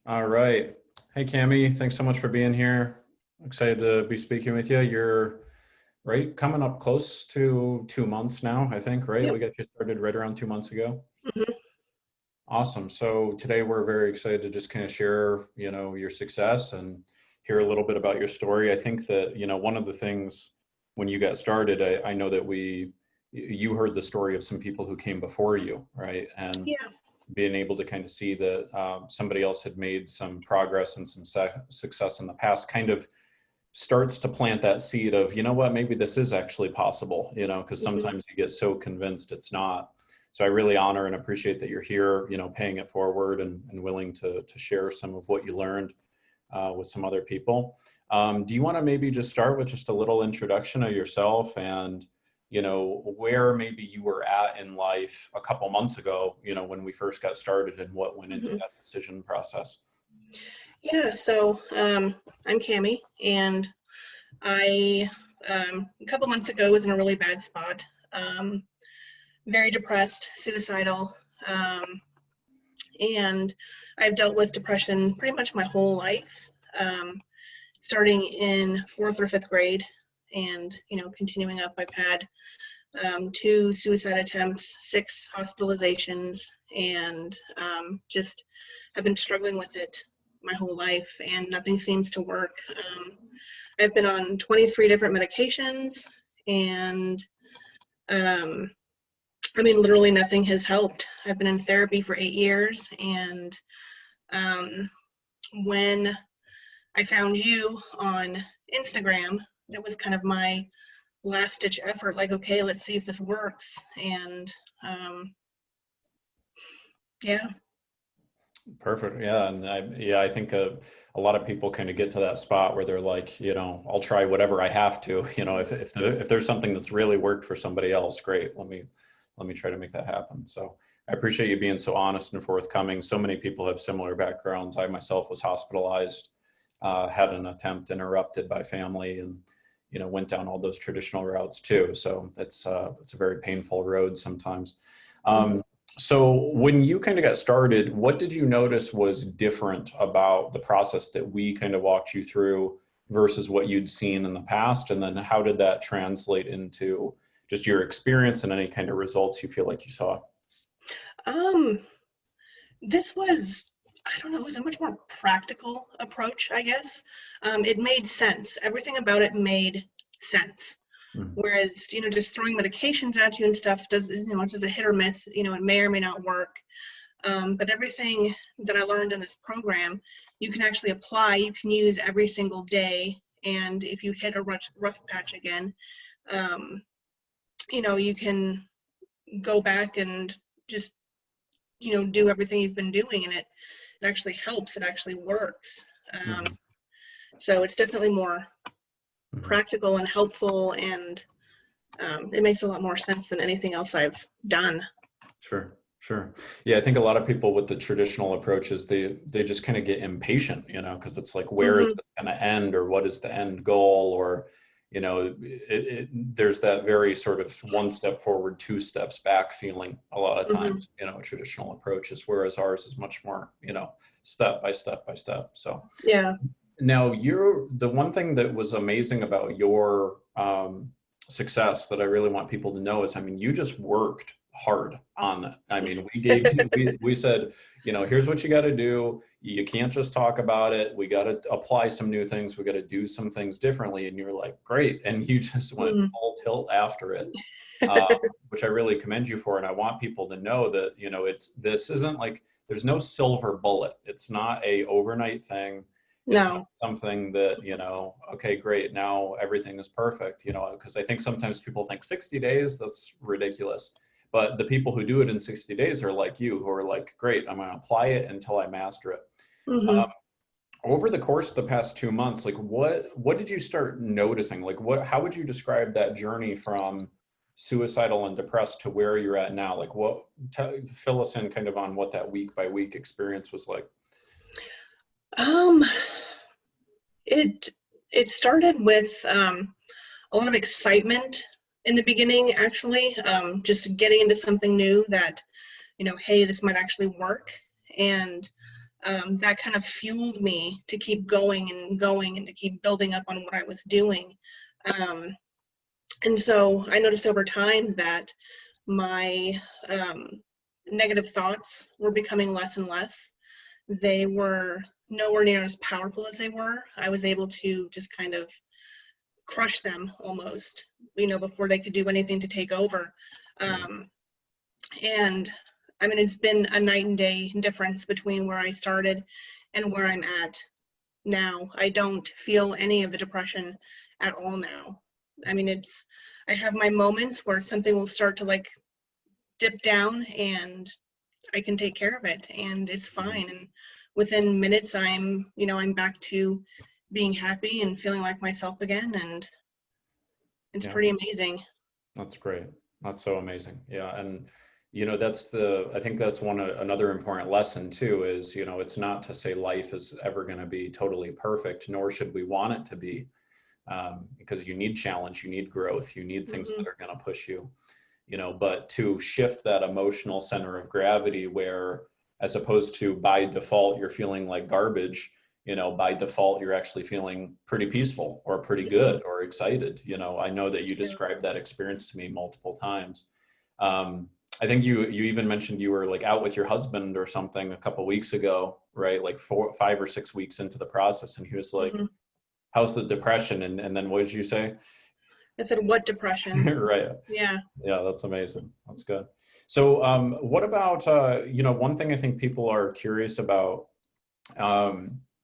All right. Hey, Cami, thanks so much for being here. Excited to be speaking with you. You're right coming up close to 2 months now, I think, right? Yep. We got you started right around 2 months ago. hmm Awesome. So today we're very excited to just kind of share, your success and hear a little bit about your story. I think that, one of the things when you got started, I know that you heard the story of some people who came before you, right? And Yeah. being able to kind of see that somebody else had made some progress and some success in the past kind of starts to plant that seed of, you know what, maybe this is actually possible, because hmm sometimes you get so convinced it's not. So I really honor and appreciate that you're here, paying it forward and willing to share some of what you learned with some other people. Do you want to maybe just start with just a little introduction of yourself and, where maybe you were at in life a couple months ago, when we first got started and what went into hmm that decision process? Yeah. I'm Cami, and I a couple months ago was in a really bad spot. Um, Very depressed, suicidal, and I've dealt with depression pretty much my whole life, starting in fourth or fifth grade, and continuing up. I've had two suicide attempts, six hospitalizations, and just have been struggling with it my whole life, and nothing seems to work. I've been on 23 different medications, and literally nothing has helped. I've been in therapy for 8 years, and um, when I found you on Instagram, it was kind of my last ditch effort, like, okay, let's see if this works. And um, yeah. Perfect. Yeah. And I think a lot of people kind of get to that spot where they're like, I'll try whatever I have to, if there's something that's really worked for somebody else, great. Let me try to make that happen. So I appreciate you being so honest and forthcoming. So many people have similar backgrounds. I myself was hospitalized, had an attempt interrupted by family and, went down all those traditional routes too. So it's a very painful road sometimes. Mhm. Um, so when you kind of got started, what did you notice was different about the process that we kind of walked you through versus what you'd seen in the past? And then how did that translate into just your experience and any kind of results you feel like you saw? Um, this was, I don't know, it was a much more practical approach, I guess. It made sense. Everything about it made sense. Mhm. Whereas, just throwing medications at you and stuff it's just a hit or miss. It may or may not work. But everything that I learned in this program, you can actually apply. You can use every single day. And if you hit a rough patch again, um, you can go back and just, do everything you've been doing, and it actually helps. It actually works. Um, Mhm. so it's definitely more Mhm. practical and helpful, and it makes a lot more sense than anything else I've done. Sure, sure. Yeah, I think a lot of people with the traditional approaches, they just kind of get impatient, because it's like, where is hmm this going to end, or what is the end goal, or there's that very sort of one step forward, two steps back feeling a lot of hmm times, traditional approaches, whereas ours is much more, step by step by step. So Yeah. now, the one thing that was amazing about your success that I really want people to know is, I mean, you just worked hard on that. I mean, we said, here's what you got to do. You can't just talk about it. We got to apply some new things. We got to do some things differently. And you're like, great, and you just went Mhm. full tilt after it, uh, which I really commend you for. And I want people to know that this isn't like there's no silver bullet. It's not a overnight thing. It's not No. something that, okay, great, now everything is perfect, because I think sometimes people think 60 days, that's ridiculous. But the people who do it in 60 days are like you, who are like, great, I'm going to apply it until I master it. hmm Over the course of the past 2 months, like what did you start noticing? Like how would you describe that journey from suicidal and depressed to where you're at now? Like fill us in kind of on what that week by week experience was like. Um, it it started with a lot of excitement in the beginning, actually, just getting into something new that, hey, this might actually work. And that kind of fueled me to keep going and going and to keep building up on what I was doing. Um, and so I noticed over time that my negative thoughts were becoming less and less. They were nowhere near as powerful as they were. I was able to just kind of crush them almost, before they could do anything to take over. Right. Um, and I mean, it's been a night and day difference between where I started and where I'm at now. I don't feel any of the depression at all now. I mean, I have my moments where something will start to like dip down and I can take care of it and it's Mhm. fine. And within minutes, I'm back to being happy and feeling like myself again. And it's Yeah. pretty amazing. That's great. That's so amazing. Yeah. And, I think that's another important lesson too is, it's not to say life is ever going to be totally perfect, nor should we want it to be, because you need challenge, you need growth, you need things Hmm. that are going to push you, but to shift that emotional center of gravity where, as opposed to by default, you're feeling like garbage, by default, you're actually feeling pretty peaceful or pretty Hmm. good or excited. I know that you Yeah. described that experience to me multiple times. Um, I think you even mentioned you were like out with your husband or something a couple weeks ago, right? Like 5 or 6 weeks into the process, and he was like, Hmm. "How's the depression?" And then what did you say? I said, what depression? Right. Yeah. Yeah, that's amazing. That's good. So, what about one thing I think people are curious about,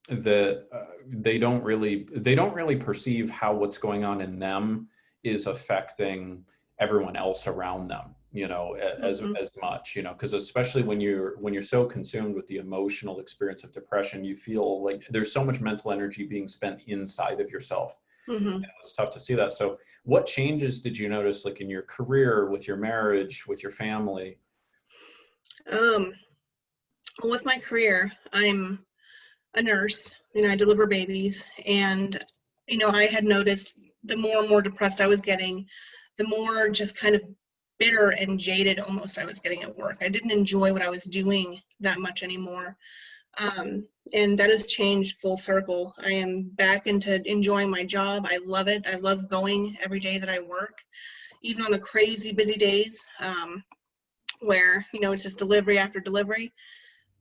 that they don't really perceive how what's going on in them is affecting everyone else around them. As Hmm. as much, because especially when you're so consumed with the emotional experience of depression, you feel like there's so much mental energy being spent inside of yourself. Hmm. It's tough to see that. So, what changes did you notice, like in your career, with your marriage, with your family? Um, with my career, I'm a nurse. I deliver babies, and I had noticed the more and more depressed I was getting, the more just kind of bitter and jaded almost I was getting at work. I didn't enjoy what I was doing that much anymore. And that has changed full circle. I am back into enjoying my job. I love it. I love going every day that I work, even on the crazy busy days, where it's just delivery after delivery.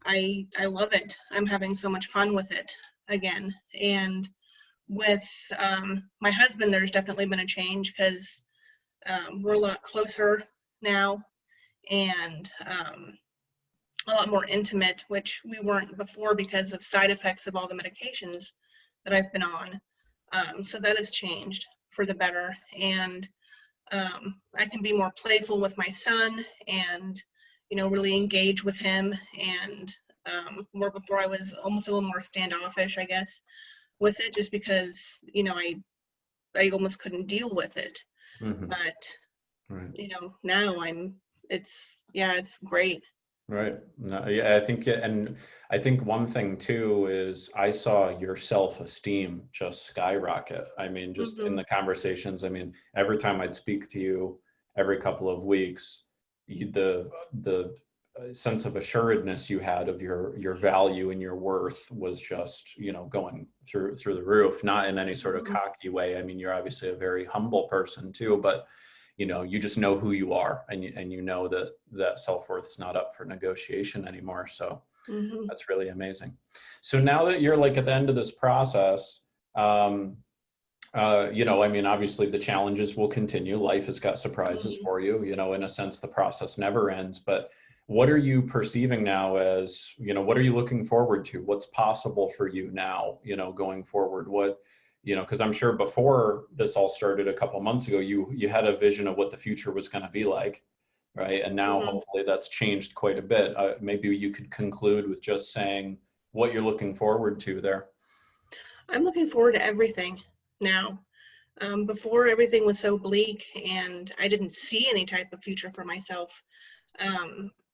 I love it. I'm having so much fun with it again. And with my husband, there's definitely been a change because we're a lot closer now and a lot more intimate, which we weren't before because of side effects of all the medications that I've been on. So that has changed for the better. And I can be more playful with my son and, really engage with him. And where before I was almost a little more standoffish, I guess, with it, just because, I almost couldn't deal with it. Hmm. But, Right. now it's great. Right. No, yeah, I think one thing too is I saw your self-esteem just skyrocket. I mean, just in Hmm. the conversations, I mean, every time I'd speak to you every couple of weeks, the sense of assuredness you had of your value and your worth was just, going through the roof, not in any sort of Hmm. cocky way. I mean, you're obviously a very humble person too, but you just know who you are, and you know that self-worth's not up for negotiation anymore. So Hmm. that's really amazing. So now that you're like at the end of this process, um, I mean, obviously the challenges will continue. Life has got surprises Hmm. for you. In a sense, the process never ends. But what are you perceiving now as, what are you looking forward to? What's possible for you now, going forward? Because I'm sure before this all started a couple months ago, you had a vision of what the future was going to be like, right? And now Hmm. hopefully that's changed quite a bit. Maybe you could conclude with just saying what you're looking forward to there. I'm looking forward to everything now. Before, everything was so bleak and I didn't see any type of future for myself.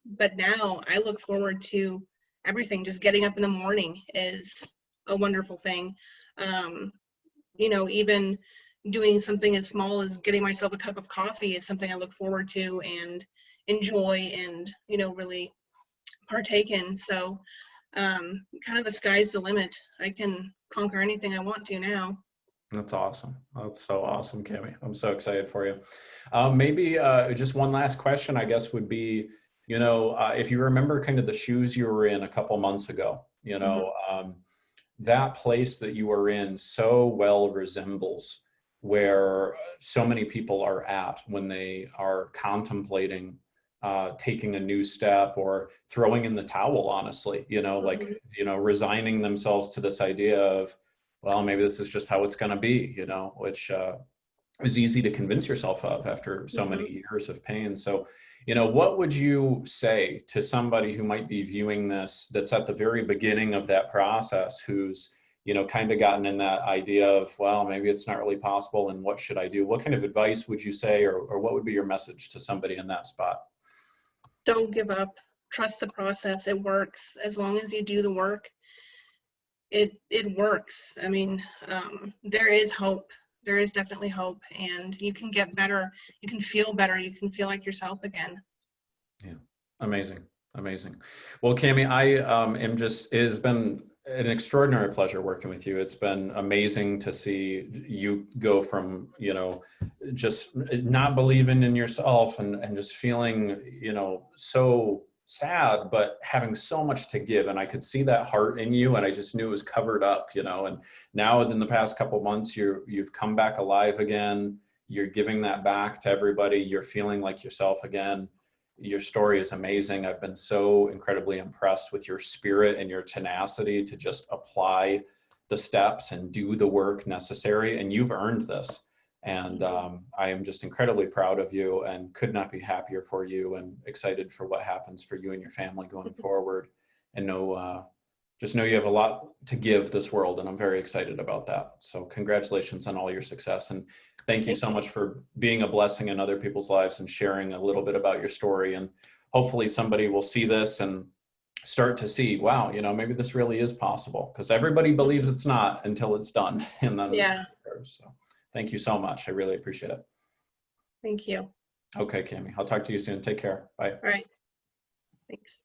But now I look forward to everything. Just getting up in the morning is a wonderful thing. Um, even doing something as small as getting myself a cup of coffee is something I look forward to and enjoy and, really partake in. So kind of the sky's the limit. I can conquer anything I want to now. That's awesome. That's so awesome, Cami. I'm so excited for you. Maybe just one last question, I guess, would be, if you remember kind of the shoes you were in a couple months ago, Hmm. that place that you are in so well resembles where so many people are at when they are contemplating taking a new step or throwing in the towel, honestly, Hmm. resigning themselves to this idea of, well, maybe this is just how it's going to be, which is easy to convince yourself of after so Hmm. many years of pain. So, what would you say to somebody who might be viewing this that's at the very beginning of that process, who's, kind of gotten in that idea of, well, maybe it's not really possible and what should I do? What kind of advice would you say, or what would be your message to somebody in that spot? Don't give up. Trust the process. It works. As long as you do the work, it works. I mean, there is hope. There is definitely hope, and you can get better. You can feel better. You can feel like yourself again. Yeah. Amazing. Amazing. Well, Cami, I it has been an extraordinary pleasure working with you. It's been amazing to see you go from, just not believing in yourself and just feeling, so sad, but having so much to give. And I could see that heart in you, and I just knew it was covered up, and now in the past couple of months, you've come back alive again. You're giving that back to everybody. You're feeling like yourself again. Your story is amazing. I've been so incredibly impressed with your spirit and your tenacity to just apply the steps and do the work necessary. And you've earned this. And I am just incredibly proud of you and could not be happier for you and excited for what happens for you and your family going forward. And just know you have a lot to give this world. And I'm very excited about that. So congratulations on all your success. And thank you Thank so you. much for being a blessing in other people's lives and sharing a little bit about your story. And hopefully somebody will see this and start to see, wow, maybe this really is possible, because everybody believes Mhm. it's not until it's done. And then, Yeah. so thank you so much. I really appreciate it. Thank you. Okay, Cami, I'll talk to you soon. Take care. Bye. All right. Thanks.